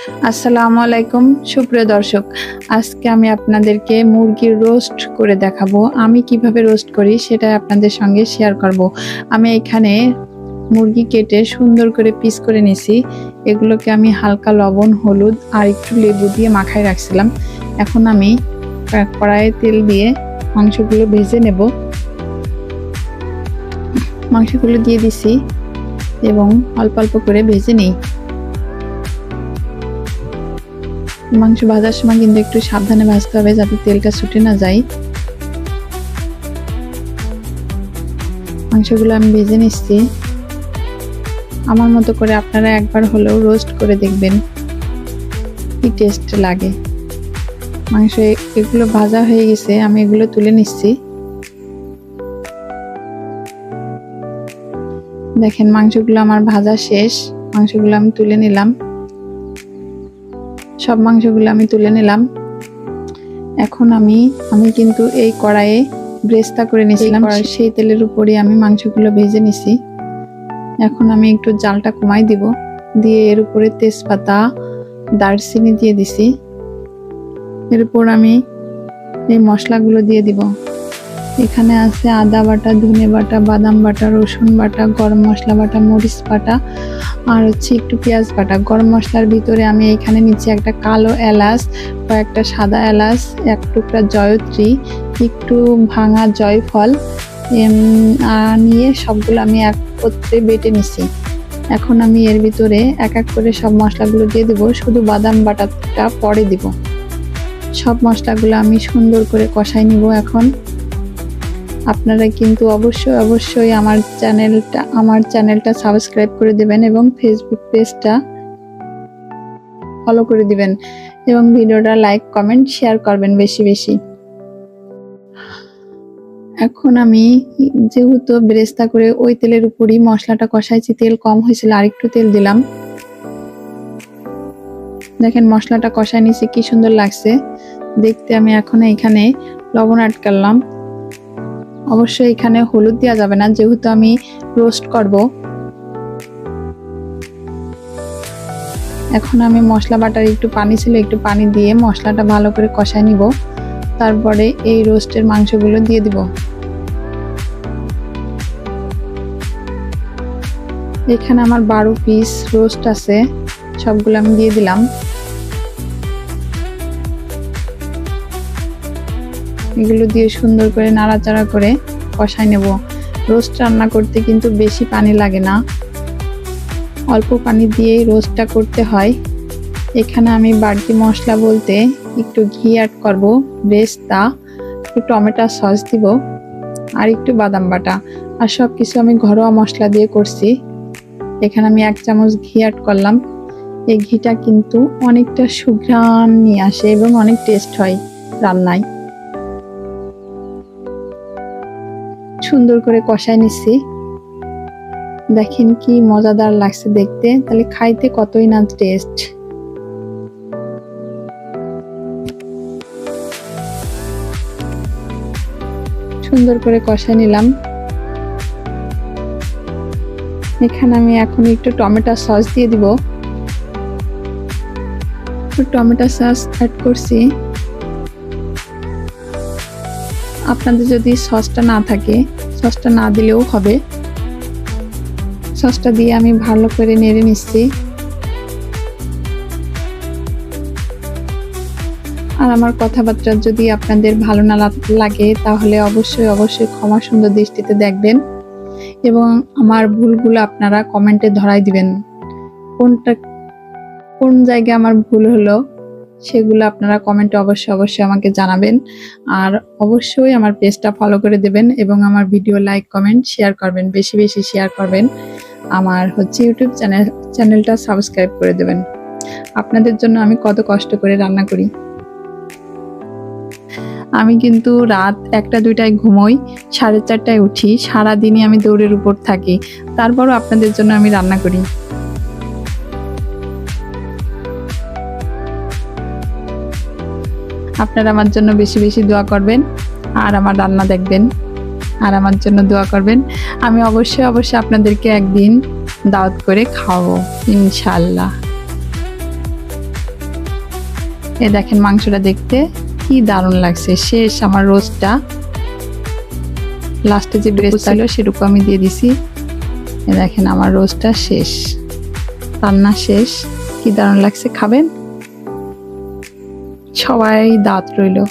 আসসালামু আলাইকুম সুপ্রিয় দর্শক, আজকে আমি আপনাদেরকে মুরগির রোস্ট করে দেখাবো। আমি কিভাবে রোস্ট করি সেটা আপনাদের সঙ্গে শেয়ার করব। আমি এখানে মুরগি কেটে সুন্দর করে পিস করে নিছি। এগুলোকে আমি হালকা লবণ, হলুদ আর একটু লেবু দিয়ে মাখায় রাখছিলাম। এখন আমি কড়াইয়ে তেল দিয়ে মাংসগুলো ভেজে নেব। মাংসগুলো দিয়ে দিছি এবং অল্প অল্প করে ভেজে নিই। মাংস ভাজার সময় কিন্তু একটু সাবধানে ভাজতে হবে যাতে তেলটা ছুটে না যায়। মাংসগুলো আমি ভেজে নিচ্ছি। আমার মতো করে আপনারা একবার হলেও রোস্ট করে দেখবেন কি টেস্ট লাগে। মাংস এগুলো ভাজা হয়ে গেছে, আমি এগুলো তুলে নিচ্ছি। দেখেন মাংসগুলো আমার ভাজা শেষ। মাংসগুলো আমি তুলে নিলাম। সব মাংসগুলো আমি তুলে নিলাম। এখন আমি কিন্তু এই কড়াইয়ে ব্রেস্তা করে নিয়েছিলাম, সেই তেলের উপরে আমি মাংসগুলো ভেজে নিছি। এখন আমি একটু জালটা কমাই দিব, দিয়ে এর উপরে তেজপাতা, দারচিনি দিয়ে দিছি। এরপর আমি এই মশলাগুলো দিয়ে দিব। এখানে আছে আদা বাটা, ধনে বাটা, বাদাম বাটা, রসুন বাটা, গরম মশলা বাটা, মরিচ বাটা আর একটু পেঁয়াজ বাটা। গরম মশলার ভিতরে আমি এখানে নিচে একটা কালো এলাচ, কয়েকটা সাদা এলাচ, এক টুকরা জয়ত্রী, একটু ভাঙা জয়ফল নিয়ে সবগুলো আমি একত্রে বেটে নিছি। এখন আমি এর ভিতরে এক এক করে সব মশলাগুলো দিয়ে দিব, শুধু বাদাম বাটাটা পরে দিব। সব মশলাগুলো আমি সুন্দর করে কষাই নিব। এখন আপনারা কিন্তু অবশ্যই আমার চ্যানেলটা সাবস্ক্রাইব করে দিবেন এবং ফেসবুক পেজটা ফলো করে দিবেন এবং ভিডিওটা লাইক, কমেন্ট, শেয়ার করবেন বেশি বেশি। এখন আমি যেহেতু বেরেস্তা করে ওই তেলের উপরই মশলাটা কষাইছি, তেল কম হয়েছিল, আরেকটু তেল দিলাম। দেখেন মশলাটা কষাই নিছি, কি সুন্দর লাগছে দেখতে। আমি এখন এখানে লবণ অ্যাড করলাম। অবশ্যই এখানে হলুদ দেওয়া যাবে না, যেহেতু আমি রোস্ট করব। এখন আমি মশলা বাটার একটু পানি ছিল, একটু পানি দিয়ে মশলাটা ভালো করে কষাই নিব। তারপরে এই রোস্টের মাংসগুলো দিয়ে দিব। এখানে আমার 12 পিস রোস্ট আছে, সবগুলো আমি দিয়ে দিলাম। এগুলো দিয়ে সুন্দর করে নাড়াচাড়া করে কষাই নেব। রোস্ট রান্না করতে কিন্তু বেশি পানি লাগে না, অল্প পানি দিয়েই রোস্টটা করতে হয়। এখানে আমি বাড়তি মশলা বলতে একটু ঘি অ্যাড করব, বেরেস্তা, একটু টমেটো সস দিব আর একটু বাদাম বাটা। আর সব কিছু আমি ঘরোয়া মশলা দিয়ে করছি। এখানে আমি 1 চামচ ঘি অ্যাড করলাম। এই ঘিটা কিন্তু অনেকটা সুঘ্রাণ নিয়ে আসে এবং অনেক টেস্ট হয় রান্নায়। সুন্দর করে কষাই নিচ্ছি। দেখেন কি মজাদার লাগছে দেখতে, তাহলে খাইতে কতই না টেস্ট। সুন্দর করে কষাই নিলাম। এখানে আমি এখন একটু টমেটো সস দিয়ে দিব। টমেটো সস অ্যাড করছি। আপনাদের যদি সসটা না থাকে, সসটা না দিলেও হবে। সসটা দিয়ে আমি ভালো করে নেড়ে নিচ্ছি। আর আমার কথাবার্তা যদি আপনাদের ভালো না লাগে তাহলে অবশ্যই ক্ষমা সুন্দর দৃষ্টিতে দেখবেন এবং আমার ভুলগুলো আপনারা কমেন্টে ধরাই দিবেন। কোন জায়গায় আমার ভুল হলো সেগুলো আপনারা কমেন্টে অবশ্যই আমাকে জানাবেন। আর অবশ্যই আমার পেজটা ফলো করে দেবেন এবং আমার ভিডিও লাইক, কমেন্ট, শেয়ার করবেন, বেশি বেশি শেয়ার করবেন। আমার ইউটিউব চ্যানেলটা সাবস্ক্রাইব করে দেবেন। আপনাদের জন্য আমি কত কষ্ট করে রান্না করি। আমি কিন্তু রাত 1টা-2টায় ঘুমোই, 4:30টায় উঠি, সারাদিনই আমি দৌড়ের উপর থাকি, তারপরও আপনাদের জন্য আমি রান্না করি। আপনারা আমার জন্য বেশি বেশি দোয়া করবেন আর আমার রান্না দেখবেন আর আমার জন্য দোয়া করবেন। আমি অবশ্যই আপনাদেরকে একদিন দাওয়াত করে খাওয়াবো ইনশাআল্লাহ। এ দেখেন মাংসটা দেখতে কি দারুণ লাগছে। শেষ আমার রোস্টটা, লাস্টে যে ব্রেস্ট ছিল সেটুকু আমি দিয়ে দিছি। এ দেখেন আমার রোস্টটা শেষ, রান্না শেষ। কি দারুণ লাগছে, খাবেন? সবাই দাঁত রইলো।